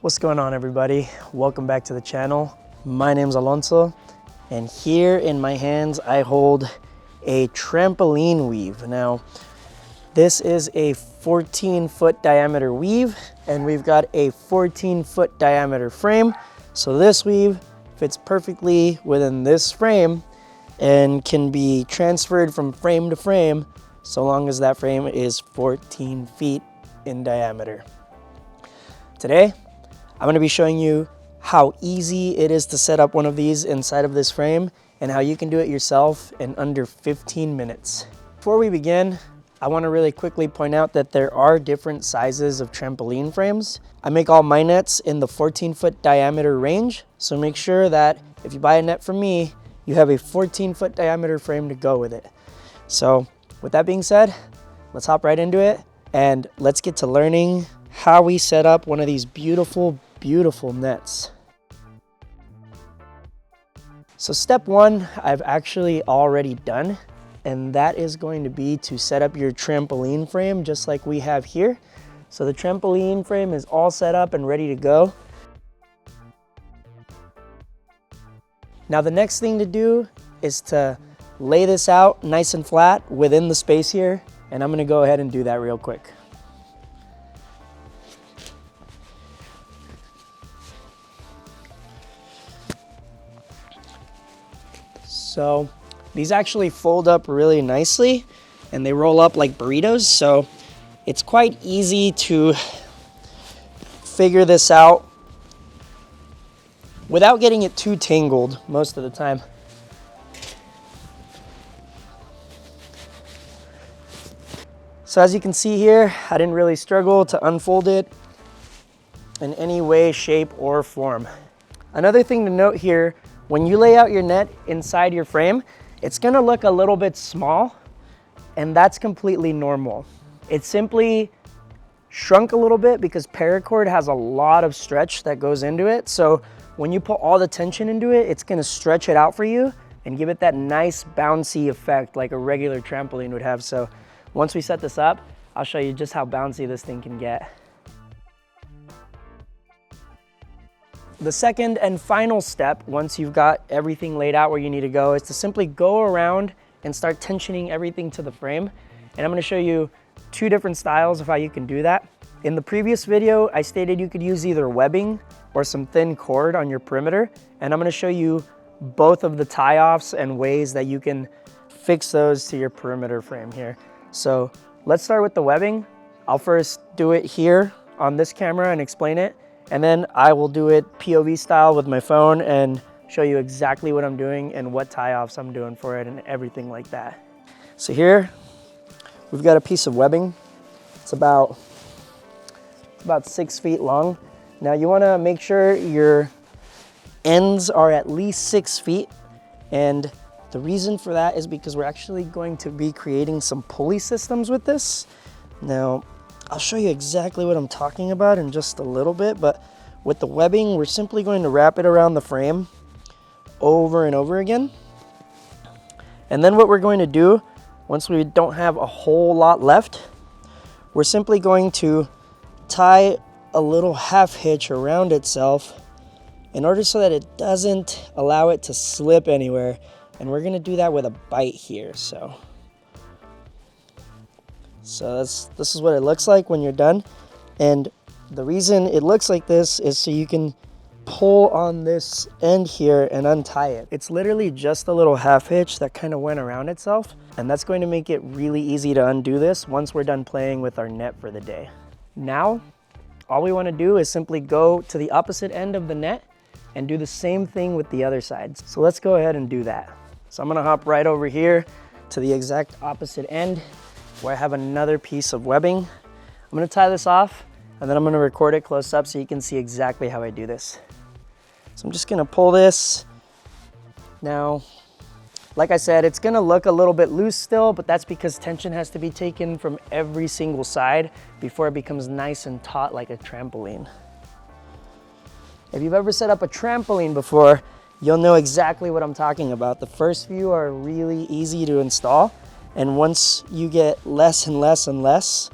What's going on, everybody? Welcome back to the channel. My name's Alonso, and here in my hands I hold a trampoline weave. Now, this is a 14-foot diameter weave, and we've got a 14-foot diameter frame. So this weave fits perfectly within this frame and can be transferred from frame to frame so long as that frame is 14 feet in diameter. Today, I'm going to be showing you how easy it is to set up one of these inside of this frame and how you can do it yourself in under 15 minutes. Before we begin, I want to really quickly point out that there are different sizes of trampoline frames. I make all my nets in the 14-foot diameter range, so make sure that if you buy a net from me, you have a 14-foot diameter frame to go with it. So with that being said, let's hop right into it and let's get to learning how we set up one of these beautiful nets. So step one, I've actually already done, and that is going to be to set up your trampoline frame just like we have here. So the trampoline frame is all set up and ready to go. Now the next thing to do is to lay this out nice and flat within the space here, and I'm going to go ahead and do that real quick. So these actually fold up really nicely and they roll up like burritos. So it's quite easy to figure this out without getting it too tangled most of the time. So as you can see here, I didn't really struggle to unfold it in any way, shape, or form. Another thing to note here, when you lay out your net inside your frame, it's gonna look a little bit small, and that's completely normal. It simply shrunk a little bit because paracord has a lot of stretch that goes into it. So when you put all the tension into it, it's gonna stretch it out for you and give it that nice bouncy effect like a regular trampoline would have. So once we set this up, I'll show you just how bouncy this thing can get. The second and final step, once you've got everything laid out where you need to go, is to simply go around and start tensioning everything to the frame. And I'm going to show you two different styles of how you can do that. In the previous video, I stated you could use either webbing or some thin cord on your perimeter. And I'm going to show you both of the tie-offs and ways that you can fix those to your perimeter frame here. So let's start with the webbing. I'll first do it here on this camera and explain it. And then I will do it POV style with my phone and show you exactly what I'm doing and what tie-offs I'm doing for it and everything like that. So here, we've got a piece of webbing. It's about 6 feet long. Now you wanna make sure your ends are at least 6 feet. And the reason for that is because we're actually going to be creating some pulley systems with this. Now, I'll show you exactly what I'm talking about in just a little bit, but with the webbing, we're simply going to wrap it around the frame over and over again. And then what we're going to do, once we don't have a whole lot left, we're simply going to tie a little half hitch around itself in order so that it doesn't allow it to slip anywhere. And we're gonna do that with a bite here, so this is what it looks like when you're done. And the reason it looks like this is so you can pull on this end here and untie it. It's literally just a little half hitch that kind of went around itself, and that's going to make it really easy to undo this once we're done playing with our net for the day. Now, all we want to do is simply go to the opposite end of the net and do the same thing with the other side. So let's go ahead and do that. So I'm gonna hop right over here to the exact opposite end where I have another piece of webbing. I'm gonna tie this off and then I'm gonna record it close up so you can see exactly how I do this. So I'm just gonna pull this. Now, like I said, it's gonna look a little bit loose still, but that's because tension has to be taken from every single side before it becomes nice and taut like a trampoline. If you've ever set up a trampoline before, you'll know exactly what I'm talking about. The first few are really easy to install, and once you get less and less and less,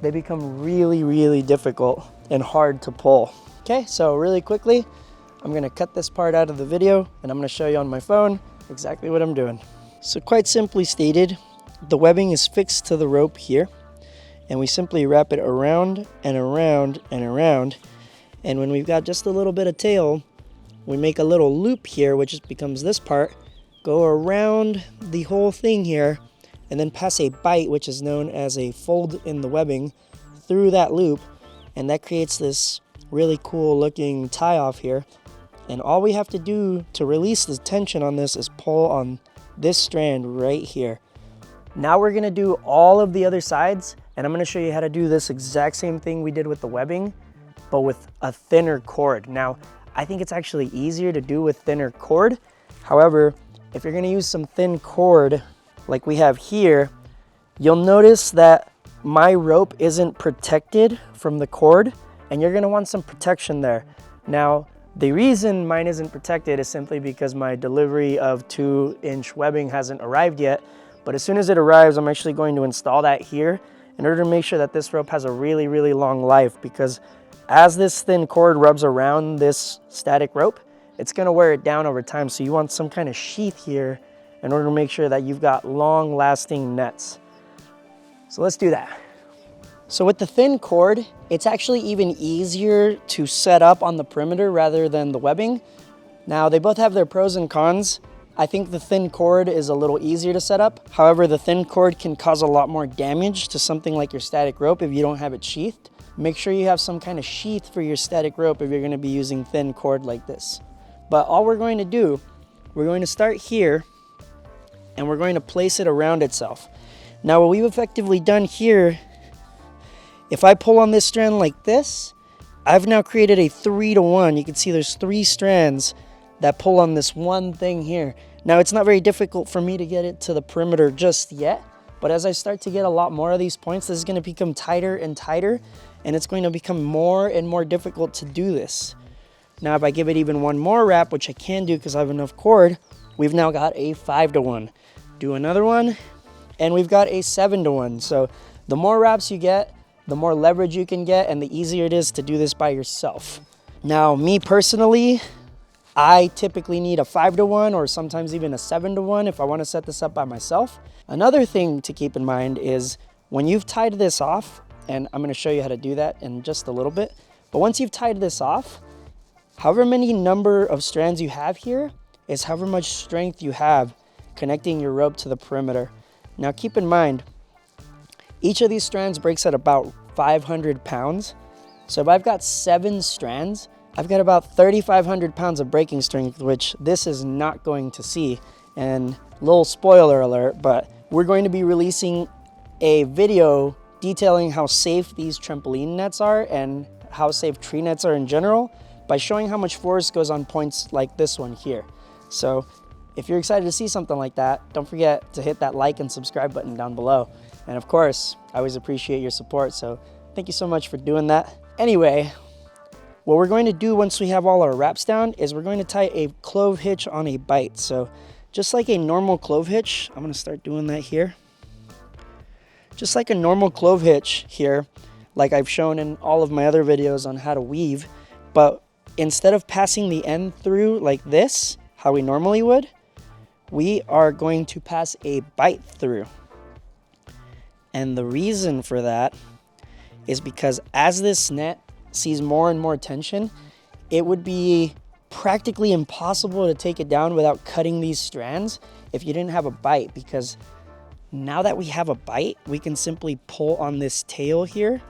they become really, really difficult. and hard to pull. Okay, so really quickly, I'm gonna cut this part out of the video and I'm gonna show you on my phone exactly what I'm doing. So quite simply stated, the webbing is fixed to the rope here, and we simply wrap it around and around and around. And when we've got just a little bit of tail, we make a little loop here, which becomes this part, go around the whole thing here, and then pass a bite, which is known as a fold in the webbing, through that loop, and that creates this really cool looking tie off here. And all we have to do to release the tension on this is pull on this strand right here. Now we're gonna do all of the other sides, and I'm gonna show you how to do this exact same thing we did with the webbing, but with a thinner cord. Now, I think it's actually easier to do with thinner cord. However, if you're gonna use some thin cord like we have here, you'll notice that my rope isn't protected from the cord, and you're gonna want some protection there. Now, the reason mine isn't protected is simply because my delivery of 2-inch webbing hasn't arrived yet, but as soon as it arrives, I'm actually going to install that here in order to make sure that this rope has a really, really long life, because as this thin cord rubs around this static rope, it's gonna wear it down over time. So you want some kind of sheath here in order to make sure that you've got long lasting nets. So let's do that. So with the thin cord, it's actually even easier to set up on the perimeter rather than the webbing. Now they both have their pros and cons. I think the thin cord is a little easier to set up. However, the thin cord can cause a lot more damage to something like your static rope if you don't have it sheathed. Make sure you have some kind of sheath for your static rope if you're going to be using thin cord like this. But all we're going to do, we're going to start here and we're going to place it around itself. Now what we've effectively done here, if I pull on this strand like this, I've now created a 3-to-1. You can see there's 3 strands that pull on this one thing here. Now it's not very difficult for me to get it to the perimeter just yet, but as I start to get a lot more of these points, this is going to become tighter and tighter, and it's going to become more and more difficult to do this. Now if I give it even one more wrap, which I can do because I have enough cord, we've now got a 5-to-1. Do another one, and we've got a 7-to-1. So the more wraps you get, the more leverage you can get, and the easier it is to do this by yourself. Now me personally, I typically need a 5-to-1 or sometimes even a 7-to-1 if I want to set this up by myself. Another thing to keep in mind is when you've tied this off, and I'm going to show you how to do that in just a little bit, but once you've tied this off, however many number of strands you have here is however much strength you have connecting your rope to the perimeter. Now keep in mind, each of these strands breaks at about 500 pounds. So if I've got 7 strands, I've got about 3,500 pounds of breaking strength, which this is not going to see. And little spoiler alert, but we're going to be releasing a video detailing how safe these trampoline nets are and how safe tree nets are in general by showing how much force goes on points like this one here. So if you're excited to see something like that, don't forget to hit that like and subscribe button down below. And of course, I always appreciate your support, so thank you so much for doing that. Anyway, what we're going to do once we have all our wraps down is we're going to tie a clove hitch on a bite. So just like a normal clove hitch, I'm going to start doing that here. Just like a normal clove hitch here, like I've shown in all of my other videos on how to weave, but instead of passing the end through like this, how we normally would, we are going to pass a bite through. And the reason for that is because as this net sees more and more tension, it would be practically impossible to take it down without cutting these strands if you didn't have a bite, because now that we have a bite, we can simply pull on this tail here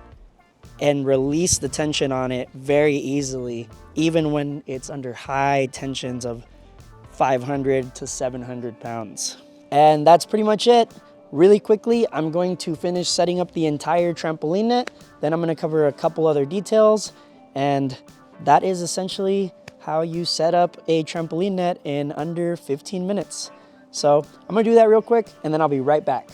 and release the tension on it very easily, even when it's under high tensions of 500 to 700 pounds. And that's pretty much it. Really quickly, I'm going to finish setting up the entire trampoline net, then I'm going to cover a couple other details, and that is essentially how you set up a trampoline net in under 15 minutes. So I'm going to do that real quick, and then I'll be right back.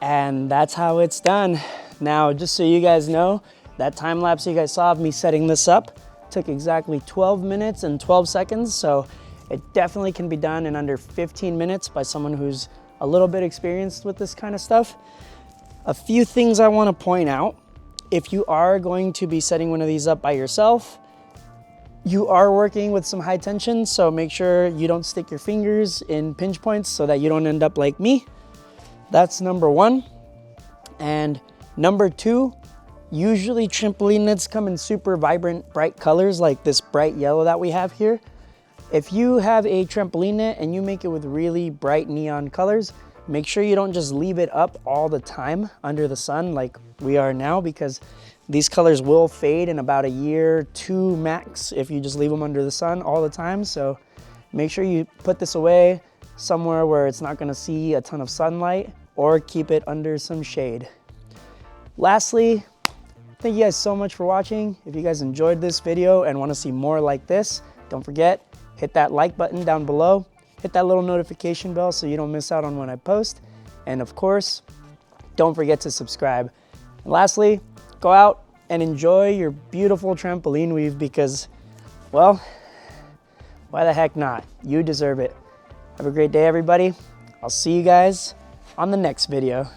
And that's how it's done. Now, just so you guys know, that time lapse you guys saw of me setting this up took exactly 12 minutes and 12 seconds. So It definitely can be done in under 15 minutes by someone who's a little bit experienced with this kind of stuff. A few things I want to point out. If you are going to be setting one of these up by yourself, you are working with some high tension, so make sure you don't stick your fingers in pinch points so that you don't end up like me. That's number one. And number two, usually trampoline nets come in super vibrant, bright colors like this bright yellow that we have here. If you have a trampoline net and you make it with really bright neon colors, make sure you don't just leave it up all the time under the sun like we are now, because these colors will fade in about a year, 2 max, if you just leave them under the sun all the time. So make sure you put this away somewhere where it's not gonna see a ton of sunlight, or keep it under some shade. Lastly, thank you guys so much for watching. If you guys enjoyed this video and wanna see more like this, don't forget, hit that like button down below, hit that little notification bell so you don't miss out on when I post. And of course, don't forget to subscribe. And lastly, go out and enjoy your beautiful trampoline weave because, well, why the heck not? You deserve it. Have a great day, everybody. I'll see you guys on the next video.